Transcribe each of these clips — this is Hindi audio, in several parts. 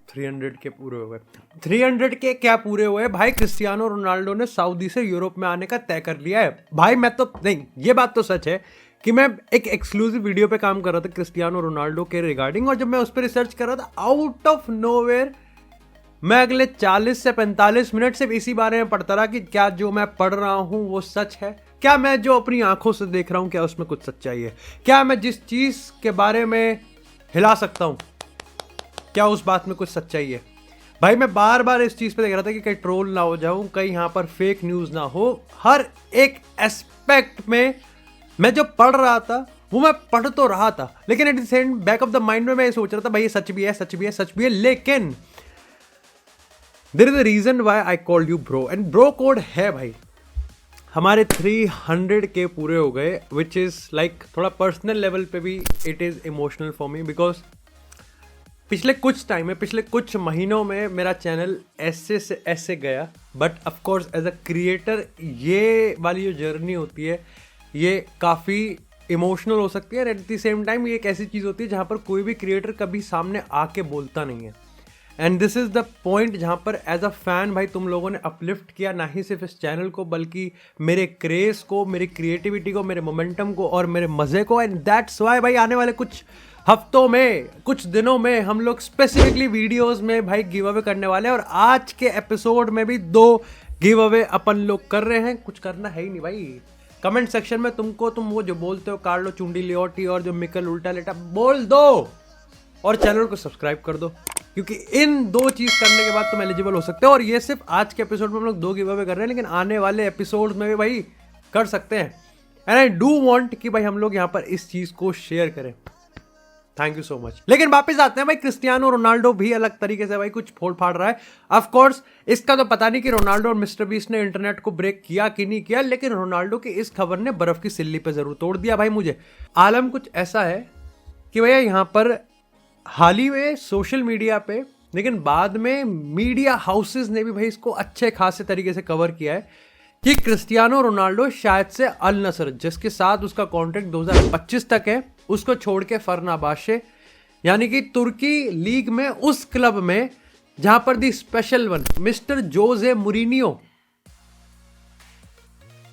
300 के पूरे हो गए। 300 के क्या पूरे हुए भाई, क्रिस्टियानो रोनाल्डो ने सऊदी से यूरोप में आने का तय कर लिया है भाई। मैं तो नहीं, ये बात तो सच है कि मैं एक एक्सक्लूसिव वीडियो पे काम कर रहा था क्रिस्टियानो रोनाल्डो के रिगार्डिंग, और जब मैं उस पर रिसर्च कर रहा था आउट ऑफ नोवेयर मैं अगले 40 से 45 मिनट सिर्फ इसी बारे में पढ़ता रहा कि क्या जो मैं पढ़ रहा हूं वो सच है, क्या मैं जो अपनी आंखों से देख रहा हूं क्या उसमें कुछ सच्चाई है, क्या मैं जिस चीज के बारे में हिला सकता हूं क्या उस बात में कुछ सच्चाई है। भाई मैं बार बार इस चीज पे देख रहा था कि कहीं ट्रोल ना हो जाऊं, कहीं यहां पर फेक न्यूज ना हो। हर एक एस्पेक्ट में मैं जो पढ़ रहा था वो मैं पढ़ तो रहा था, लेकिन at the same back of the mind में मैं ये सोच रहा था भाई ये सच भी है, सच भी है, सच भी है। लेकिन there is a reason why I called you bro, and bro code है भाई। हमारे 300 के पूरे हो गए, विच इज लाइक थोड़ा पर्सनल लेवल पे भी it is emotional for me, because पिछले कुछ टाइम में, पिछले कुछ महीनों में मेरा चैनल ऐसे से ऐसे गया, but of course as a creator ये वाली जो जर्नी होती है ये काफ़ी इमोशनल हो सकती है, और एट द सेम टाइम ये एक ऐसी चीज़ होती है जहाँ पर कोई भी क्रिएटर कभी सामने आके बोलता नहीं है। And this is the point जहाँ पर एज अ फैन भाई तुम लोगों ने अपलिफ्ट किया ना ही सिर्फ इस चैनल को, बल्कि मेरे क्रेज को, मेरी क्रिएटिविटी को, मेरे मोमेंटम को और मेरे मज़े को। एंड दैट्स वाई भाई आने वाले कुछ हफ्तों में, कुछ दिनों में हम लोग स्पेसिफिकली वीडियोस में भाई गिव अवे करने वाले हैं, और आज के एपिसोड में भी 2 गिव अवे अपन लोग कर रहे हैं। कुछ करना है ही नहीं भाई, कमेंट सेक्शन में तुम वो जो बोलते हो कार्लो चुंडी लियोटी और जो मिकल उल्टा लेटा बोल दो, और चैनल को सब्सक्राइब कर दो, क्योंकि इन 2 चीज करने के बाद तुम एलिजिबल हो सकते हो। और ये सिर्फ आज के एपिसोड में हम लोग 2 गिव अवे कर रहे हैं, लेकिन आने वाले एपिसोड में भी भाई कर सकते हैं। एंड आई डू वांट कि भाई हम लोग यहाँ पर इस चीज को शेयर करें। Thank you so much. लेकिन वापस आते हैं भाई, क्रिस्टियानो रोनाल्डो भी अलग तरीके से भाई कुछ फोड़ फाड़ रहा है। ऑफ कोर्स इसका तो पता नहीं कि रोनाल्डो और मिस्टर बीस्ट ने इंटरनेट को ब्रेक किया कि नहीं किया, लेकिन रोनाल्डो की इस खबर ने बर्फ की सिल्ली पे जरूर तोड़ दिया भाई मुझे। आलम कुछ ऐसा है कि भैया यहाँ पर हाल ही में सोशल मीडिया पे, लेकिन बाद में मीडिया हाउसेस ने भी भाई इसको अच्छे खासे तरीके से कवर किया है कि क्रिस्टियानो रोनाल्डो शायद से अल नसर, जिसके साथ उसका कॉन्ट्रैक्ट 2025 तक है, उसको छोड़ के फरनाबाशे यानी कि तुर्की लीग में उस क्लब में जहां पर the special one mister Jose Mourinho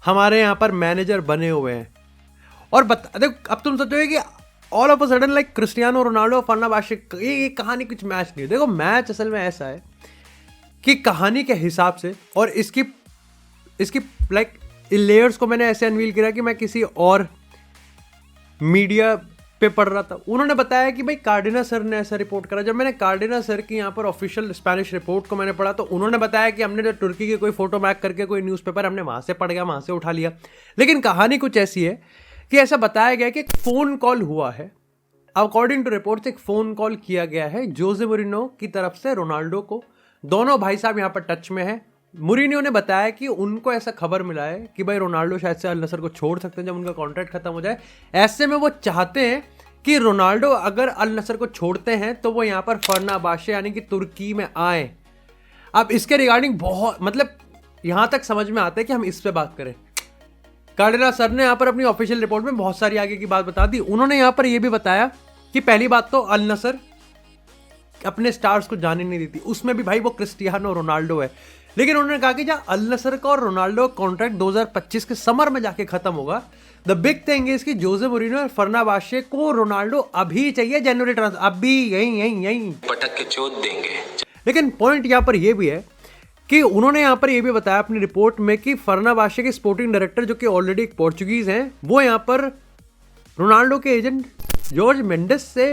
हमारे यहां पर मैनेजर बने हुए हैं। और देखो अब तुम सोचोगे कि all of a sudden like Cristiano Ronaldo Fenerbahce, ये कहानी कुछ मैच नहीं है। देखो मैच असल में ऐसा है कि कहानी के हिसाब से, और इसकी लाइक लेयर्स को मैंने ऐसे अनवील किया कि मैं किसी और मीडिया पे पढ़ रहा था। उन्होंने बताया कि भाई कार्डिना सर ने ऐसा रिपोर्ट करा। जब मैंने कार्डिना सर की यहाँ पर ऑफिशियल स्पेनिश रिपोर्ट को मैंने पढ़ा तो उन्होंने बताया कि हमने जो तुर्की की कोई फोटो मैक करके कोई न्यूज़पेपर हमने वहाँ से पढ़ गया, वहाँ से उठा लिया। लेकिन कहानी कुछ ऐसी है कि ऐसा बताया गया कि एक फ़ोन कॉल हुआ है, अकॉर्डिंग टू रिपोर्ट्स एक फ़ोन कॉल किया गया है जोसे मुरीनो की तरफ से रोनाल्डो को। दोनों भाई साहब यहाँ पर टच में हैं। मुरीनियो ने बताया कि उनको ऐसा खबर मिला है कि भाई रोनाल्डो शायद से अल नसर को छोड़ सकते हैं जब उनका कॉन्ट्रैक्ट खत्म हो जाए। ऐसे में वो चाहते हैं कि रोनाल्डो अगर अल नसर को छोड़ते हैं तो वो यहाँ पर फरनाबाशे यानी कि तुर्की में आए। अब इसके रिगार्डिंग बहुत मतलब यहाँ तक समझ में आता है कि हम इस पे बात करें। कार्डिना सर ने यहाँ पर अपनी ऑफिशियल रिपोर्ट में बहुत सारी आगे की बात बता दी। उन्होंने यहाँ पर यह भी बताया कि पहली बात तो अल नसर अपने स्टार्स को जाने नहीं देती, उसमें भी भाई वो क्रिस्टियानो रोनाल्डो है। लेकिन उन्होंने कहा कि जहां अल नसर का और रोनाल्डो का कॉन्ट्रैक्ट 2025 के समर में जाके खत्म होगा, द बिग थिंग इज कि जोसे मुरीनो और फरनाबाशे को रोनाल्डो अभी चाहिए, जनवरी ट्रांसफर अभी यहीं पटक के चोट देंगे। लेकिन पॉइंट यहाँ पर यह भी है कि उन्होंने यहाँ पर यह भी बताया अपनी रिपोर्ट में कि फरनाबाशे के स्पोर्टिंग डायरेक्टर जो कि ऑलरेडी एक पोर्चुगीज हैं, वो यहाँ पर रोनाल्डो के एजेंट जॉर्ज मेंडेस से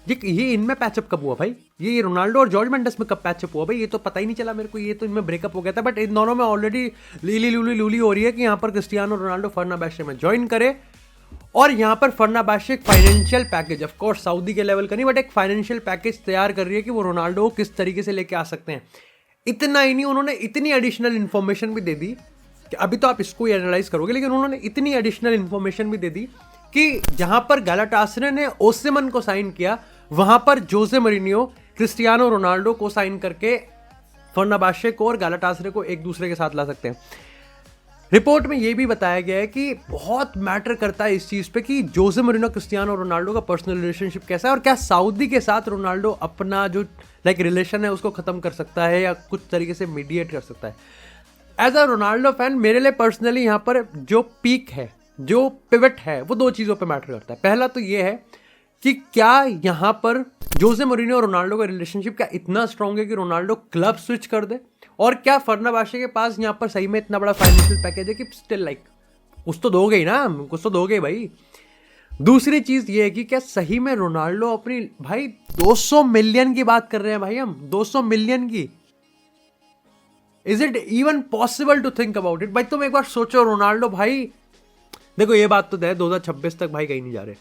ये इनमें पैचअप कब हुआ भाई, ये रोनाल्डो और जॉर्ज मेंडेस में कब पैचअप हुआ भाई, ये तो पता ही नहीं चला मेरे को। ये तो इनमें ब्रेकअप हो गया था, बट इन दोनों में ऑलरेडी लूली हो रही है कि यहाँ पर क्रिस्टियानो रोनाल्डो फरनाबाशे में ज्वाइन करे। और यहाँ पर फरनाबाशे एक financial package, of course Saudi के लेवल का नहीं, बट एक फाइनेंशियल पैकेज तैयार कर रही है कि वो रोनाल्डो को किस तरीके से लेके आ सकते हैं। इतना ही नहीं, उन्होंने इतनी एडिशनल इन्फॉर्मेशन भी दे दी कि अभी तो आप इसको ही एनालाइज करोगे, लेकिन उन्होंने इतनी एडिशनल इन्फॉर्मेशन भी दे दी कि जहां पर गैलाटासरे ने ओसिमन को साइन किया, वहां पर जोसे मुरीनियो क्रिस्टियानो रोनाल्डो को साइन करके फरनाबाशे को और गैलाटासरे को एक दूसरे के साथ ला सकते हैं। रिपोर्ट में ये भी बताया गया है कि बहुत मैटर करता है इस चीज़ पे कि जोसे मोरिनो क्रिस्टियानो रोनाल्डो का पर्सनल रिलेशनशिप कैसा है और क्या सऊदी के साथ रोनाल्डो अपना जो रिलेशन है उसको ख़त्म कर सकता है या कुछ तरीके से मीडिएट कर सकता है। एज अ रोनाल्डो फैन मेरे लिए पर्सनली यहाँ पर जो पीक है, जो पिवट है, वो दो चीज़ों पे मैटर करता है। पहला तो ये है कि क्या यहाँ पर जोसे मोरिनो और रोनाल्डो का रिलेशनशिप क्या इतना स्ट्रांग है कि रोनाल्डो क्लब स्विच कर दे, और क्या फर्नाबाशे के पास यहाँ पर सही में इतना बड़ा फाइनेंशियल पैकेज है कि स्टिल कुछ तो दोगे ही ना, कुछ तो दोगे भाई। दूसरी चीज ये है कि क्या सही में रोनाल्डो अपनी भाई 200 मिलियन की बात कर रहे हैं भाई, हम 200 मिलियन की। Is it even possible to think about it? भाई तुम एक बार सोचो, रोनाल्डो भाई देखो ये बात तो है 2026 तक भाई कहीं नहीं जा रहे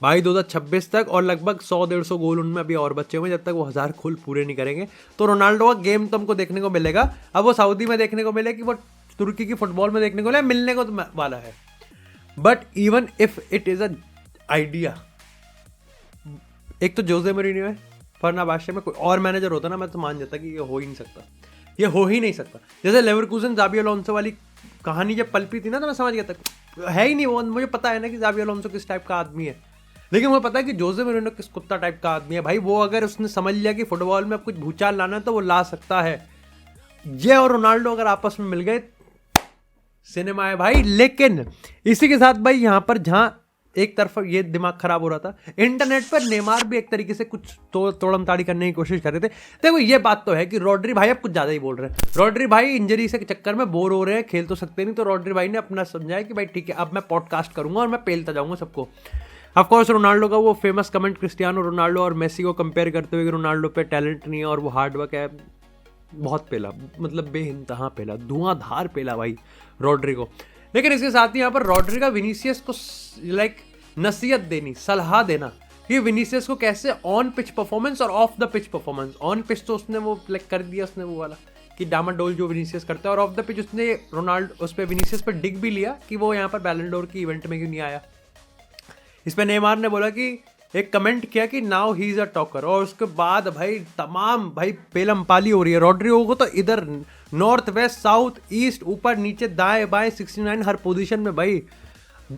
भाई, 2026 तक, और लगभग 100-150 गोल उनमें अभी और बच्चे हुए, जब तक वो 1000 गोल पूरे नहीं करेंगे तो रोनाल्डो का गेम तुमको देखने को मिलेगा। अब वो सऊदी में देखने को मिले कि वो तुर्की की फुटबॉल में देखने को मिलने को तो वाला है। But even if it is a idea, एक तो जोसे मोरिन्यो है, फर्नाबाशे में कोई और मैनेजर होता ना मैं तो मान जाता कि ये हो ही नहीं सकता, ये हो ही नहीं सकता। जैसे लेवरकुसन जाबी अलोंसो वाली कहानी जब पलपी थी ना तो मैं समझ गया था है ही नहीं वो, मुझे पता है ना कि जाबी अलोंसो किस टाइप का आदमी है, लेकिन मुझे पता है कि जोसे मोरिन्यो किस कुत्ता टाइप का आदमी है भाई। वो अगर उसने समझ लिया कि फुटबॉल में अब कुछ भूचाल लाना है तो वो ला सकता है। ये और रोनाल्डो अगर आपस में मिल गए सिनेमा है भाई। लेकिन इसी के साथ भाई यहाँ पर जहां एक तरफ ये दिमाग खराब हो रहा था, इंटरनेट पर नेमार भी एक तरीके से कुछ तोड़म ताड़ी करने की कोशिश कर रहे थे। देखो ये बात तो है कि रॉड्री भाई अब कुछ ज्यादा ही बोल रहे हैं। रॉड्री भाई इंजरी से चक्कर में बोर हो रहे हैं, खेल तो सकते नहीं, तो रॉड्री भाई ने अपना समझाया कि भाई ठीक है अब मैं पॉडकास्ट करूंगा और मैं पेलता जाऊंगा सबको। ऑफकोर्स रोनाल्डो का वो फेमस कमेंट क्रिस्टियानो रोनाल्डो और मेसी को कंपेयर करते हुए कि रोनाल्डो पे टैलेंट नहीं है और वो हार्ड वर्क है, बहुत पेला, मतलब बेइंतहा पेला, धुआंधार पेला भाई रॉड्री को। लेकिन इसके साथ ही यहाँ पर रॉड्री का विनीसियस को नसीहत देनी, सलाह देना कि विनीसियस को कैसे ऑन पिच परफॉर्मेंस और of the pitch performance, on pitch तो उसने वो कर दिया उसने वो वाला कि डामाडोल जो विनीसियस करता है, और ऑफ द पिच उसने रोनाल्डो उस पर विनीसियस पर डिग भी लिया कि वो यहाँ पर बैलन डोर की इवेंट में क्यों नहीं आया। इस पर नेमार ने बोला कि एक कमेंट किया कि now he is a talker, और उसके बाद भाई तमाम भाई पेलम पाली हो रही है रॉड्रिगो को, तो इधर नॉर्थ वेस्ट साउथ ईस्ट ऊपर नीचे दाएं बाएं 69 हर पोजीशन में भाई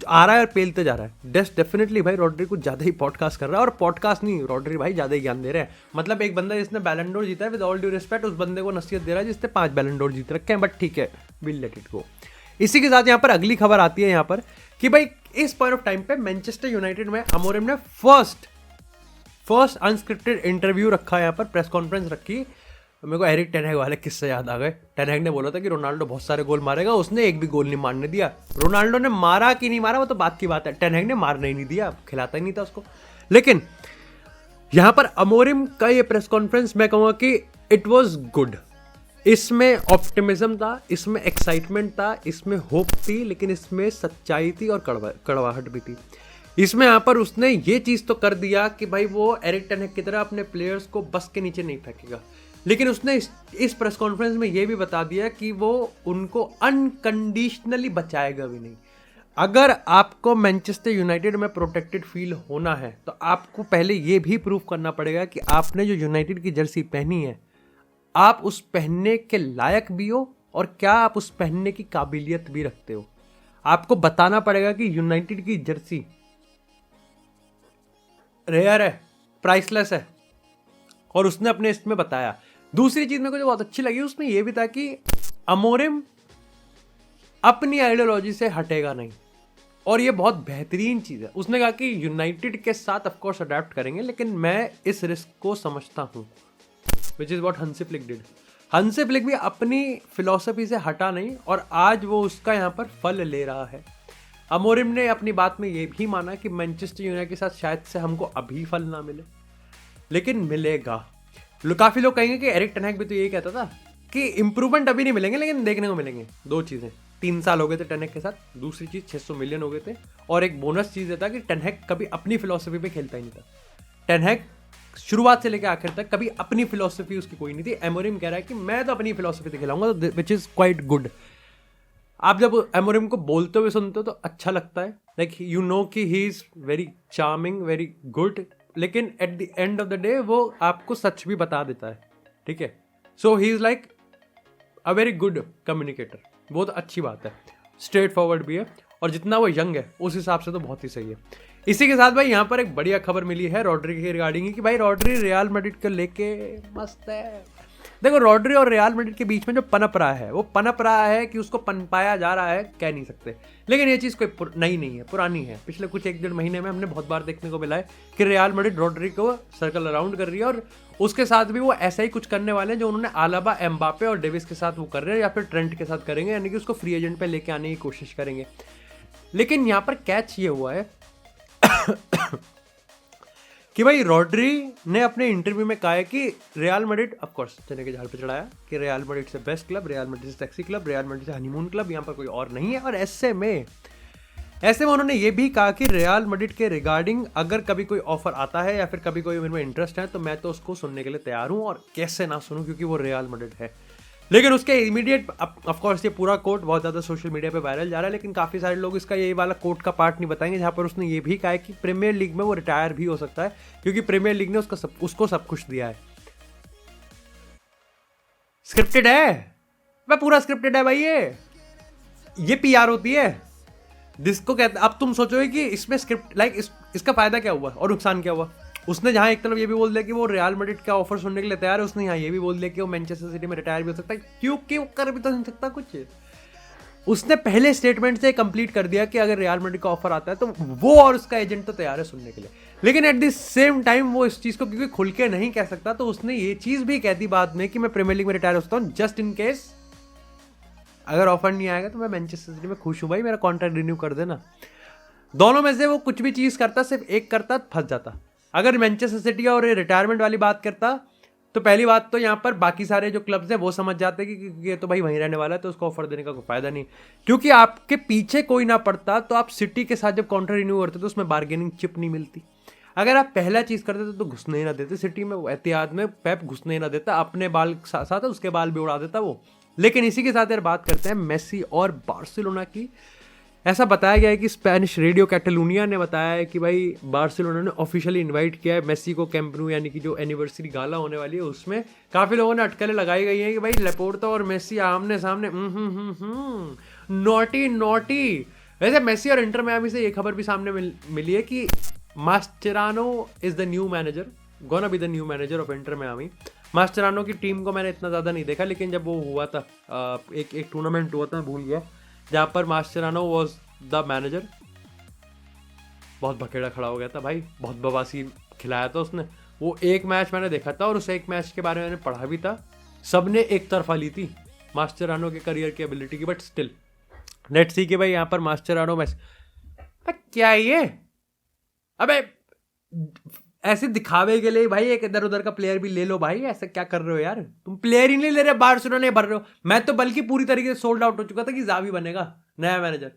आ रहा है और पेलते जा रहा है। डेफिनेटली भाई रॉड्री कुछ ज्यादा ही पॉडकास्ट कर रहा है, और पॉडकास्ट नहीं, रॉड्री भाई ज्यादा ही ज्ञान दे रहे हैं। मतलब एक बंदा जिसने बैलन डोर जीता है, विद ऑल ड्यू रिस्पेक्ट उस बंदे को नसीहत दे रहा है जिसने 5 बैलन डोर जीत रखे हैं, बट ठीक है विल लेट इट गो। इसी के साथ यहाँ पर अगली खबर आती है यहाँ पर कि भाई इस पॉइंट ऑफ टाइम पे मैनचेस्टर यूनाइटेड में अमोरिम ने फर्स्ट अनस्क्रिप्टेड इंटरव्यू रखा, यहाँ पर प्रेस कॉन्फ्रेंस रखी। मेरे को एरिक टेन हैग वाले किस्से याद आ गए। टेन हैग ने बोला था कि रोनाल्डो बहुत सारे गोल मारेगा, उसने एक भी गोल नहीं मारने दिया। रोनाल्डो ने मारा कि नहीं मारा वो तो बात की बात है, टेन हैग ने मारने ही नहीं दिया, खिलाता ही नहीं था उसको। लेकिन यहाँ पर अमोरिम का ये प्रेस कॉन्फ्रेंस मैं कहूँगा कि इट वॉज गुड। इसमें ऑप्टिमिज्म था, इसमें एक्साइटमेंट था, इसमें होप थी, लेकिन इसमें सच्चाई थी और कड़वाहट भी थी। इसमें यहाँ पर उसने ये चीज़ तो कर दिया कि भाई वो एरिक टेन हैग की तरह अपने प्लेयर्स को बस के नीचे नहीं फेंकेगा, लेकिन उसने इस प्रेस कॉन्फ्रेंस में ये भी बता दिया कि वो उनको अनकंडीशनली बचाएगा भी नहीं। अगर आपको मैनचेस्टर यूनाइटेड में प्रोटेक्टेड फील होना है तो आपको पहले ये भी प्रूव करना पड़ेगा कि आपने जो यूनाइटेड की जर्सी पहनी है आप उस पहनने के लायक भी हो, और क्या आप उस पहनने की काबिलियत भी रखते हो। आपको बताना पड़ेगा कि यूनाइटेड की जर्सी रेयर है, प्राइसलेस है, और उसने अपने इसमें बताया। दूसरी चीज मेरे को जो बहुत अच्छी लगी उसमें यह भी था कि अमोरिम अपनी आइडियोलॉजी से हटेगा नहीं, और ये बहुत बेहतरीन चीज है। उसने कहा कि यूनाइटेड के साथ ऑफ कोर्स अडेप्ट करेंगे, लेकिन मैं इस रिस्क को समझता हूं, विच इज व्हाट हंसी फ्लिक डिड। हंसी फ्लिक भी अपनी फिलॉसफी से हटा नहीं, और आज वो उसका यहाँ पर फल ले रहा है। अमोरिम ने अपनी बात में ये भी माना कि मैनचेस्टर यूनाइटेड के साथ शायद से हमको अभी फल ना मिले, लेकिन मिलेगा। काफी लोग कहेंगे कि एरिक टेन हैग भी तो यही कहता था कि इंप्रूवमेंट अभी नहीं मिलेंगे, लेकिन देखने को मिलेंगे। दो चीजें, 3 साल हो गए थे टेन हैग के साथ, दूसरी चीज 600 मिलियन हो गए थे, और एक बोनस चीज ये था कि टेन हैग कभी अपनी फिलॉसफी पे खेलता ही नहीं था। टेन हैग शुरुआत से लेकर आखिर तक कभी अपनी फिलॉसफी उसकी कोई नहीं थी। एमोरिम कह रहा है कि मैं तो अपनी फिलॉसफी से खिलाऊंगा, विच इज क्वाइट गुड। आप जब एमोरिम को बोलते हुए सुनते हो तो अच्छा लगता है, लाइक यू नो कि he is very charming, very good, लेकिन at the end of the day वो आपको सच भी बता देता है, ठीक है। So he is like a very good communicator, बहुत अच्छी बात है। स्ट्रेट फॉरवर्ड भी है, और जितना वो यंग है उस हिसाब से तो बहुत ही सही है। इसी के साथ भाई यहाँ पर एक बढ़िया खबर मिली है रॉड्री के रिगार्डिंग कि भाई रॉड्री रियल मैड्रिड को लेके मस्त है। देखो रॉड्री और रियल मैड्रिड के बीच में जो पनप रहा है वो पनप रहा है कि उसको पनपाया जा रहा है, कह नहीं सकते, लेकिन ये चीज़ कोई नई नहीं है, पुरानी है। पिछले कुछ 1-1.5 महीने में हमने बहुत बार देखने को मिला है कि रियल मैड्रिड रॉड्री को सर्कल अराउंड कर रही है, और उसके साथ भी वो ऐसा ही कुछ करने वाले हैं जो उन्होंने आलाबा, एम्बापे और डेविस के साथ वो कर रहे हैं, या फिर ट्रेंट के साथ करेंगे, यानी कि उसको फ्री एजेंट पे लेके आने की कोशिश करेंगे। लेकिन यहाँ पर कैच ये हुआ है कि भाई रॉड्री ने अपने इंटरव्यू में कहा है कि रियल मैड्रिड, ऑफ कोर्स चने के झाड़ पे चढ़ाया कि रियल मैड्रिड से बेस्ट क्लब, रियल मैड्रिड से सेक्सी क्लब, रियल मैड्रिड से हनीमून क्लब, यहाँ पर कोई और नहीं है। और ऐसे में उन्होंने ये भी कहा कि रियल मैड्रिड के रिगार्डिंग अगर कभी कोई ऑफर आता है या फिर कभी कोई मेरे में इंटरेस्ट है तो मैं तो उसको सुनने के लिए तैयार हूँ, और कैसे ना सुनूं क्योंकि वो रियल मैड्रिड है। लेकिन उसके इमीडिएट, ऑफ कोर्स ये पूरा कोट बहुत ज़्यादा सोशल मीडिया पे वायरल जा रहा है, लेकिन काफ़ी सारे लोग इसका यही वाला कोट का पार्ट नहीं बताएंगे जहाँ पर उसने ये भी कहा है कि प्रीमियर लीग में वो रिटायर भी हो सकता है क्योंकि प्रीमियर लीग ने उसको सब कुछ दिया है। स्क्रिप्टेड है वह, पूरा स्क्रिप्टेड है भाई। ये पीआर होती है जिसको कहते। अब तुम सोचोगे कि इसमें स्क्रिप्ट इसका फायदा क्या हुआ और नुकसान क्या हुआ। उसने जहां एक तरफ ये भी बोल दिया कि वो रियल मैड्रिड का ऑफर सुनने के लिए तैयार है, उसने यहाँ ये भी बोल दिया कि वो मैनचेस्टर सिटी में रिटायर भी हो सकता है, क्योंकि वो कर भी तो नहीं सकता कुछ। उसने पहले स्टेटमेंट से कंप्लीट कर दिया कि अगर रियल मैड्रिड का ऑफर आता है तो वो और उसका एजेंट तो तैयार है सुनने के लिए, लेकिन एट द सेम टाइम वो इस चीज को क्योंकि खुल के नहीं कह सकता तो उसने ये चीज भी कह दी बाद में कि मैं प्रीमियर लीग में रिटायर हो सकता हूँ, जस्ट इन केस अगर ऑफर नहीं आएगा तो मैं मैनचेस्टर सिटी में खुश हूँ भाई, मेरा कॉन्ट्रैक्ट रिन्यू कर देना। दोनों में से वो कुछ भी चीज करता, सिर्फ एक करता, फंस जाता। अगर मैनचेस्टर सिटी और रिटायरमेंट वाली बात करता तो पहली बात तो यहाँ पर बाकी सारे जो क्लब्स हैं वो समझ जाते कि ये तो भाई वहीं रहने वाला है तो उसको ऑफर देने का कोई फायदा नहीं, क्योंकि आपके पीछे कोई ना पड़ता तो आप सिटी के साथ जब कॉन्ट्रैक्ट रिन्यू करते तो उसमें बार्गेनिंग चिप नहीं मिलती। अगर आप पहला चीज़ करते तो घुसने ही ना देते सिटी में, एहतियात में पेप घुसने ही ना देता, अपने बाल साथ उसके बाल भी उड़ा देता वो। लेकिन इसी के साथ यार बात करते हैं मेसी और बार्सिलोना की। ऐसा बताया गया है कि स्पेनिश रेडियो कैटलूनिया ने बताया है कि भाई बार्सिलोना ने ऑफिशियली इनवाइट किया है मेसी को कैंप न्यू, यानी कि जो एनिवर्सरी गाला होने वाली है उसमें। काफ़ी लोगों ने अटकलें लगाई गई हैं कि भाई लेपोर्ता और मेसी आमने सामने, नॉटी नॉटी। वैसे मेसी और इंटर मियामी से ये खबर भी सामने मिली है कि Mascherano is the new manager, gonna be the new manager of Inter Miami. Mascherano की टीम को मैंने इतना ज़्यादा नहीं देखा, लेकिन जब वो हुआ था एक टूर्नामेंट हुआ था, भूल गया, जहाँ पर मास्चेरानो वॉज द मैनेजर, बहुत भकेड़ा खड़ा हो गया था भाई, बहुत बवासीर खिलाया था उसने। वो एक मैच मैंने देखा था और उस एक मैच के बारे में मैंने पढ़ा भी था, सबने एक तरफा ली थी मास्चेरानो के करियर की एबिलिटी की, बट स्टिल लेट्स सी कि भाई यहाँ पर मास्चेरानो मैच क्या है ये। अबे ऐसे दिखावे के लिए भाई एक इधर उधर का प्लेयर भी ले लो भाई, ऐसा क्या कर रहे हो यार, तुम प्लेयर ही नहीं ले रहे, बार्सिलोना नहीं भर रहे हो। मैं तो बल्कि पूरी तरीके से सोल्ड आउट हो चुका था कि जावी बनेगा नया मैनेजर,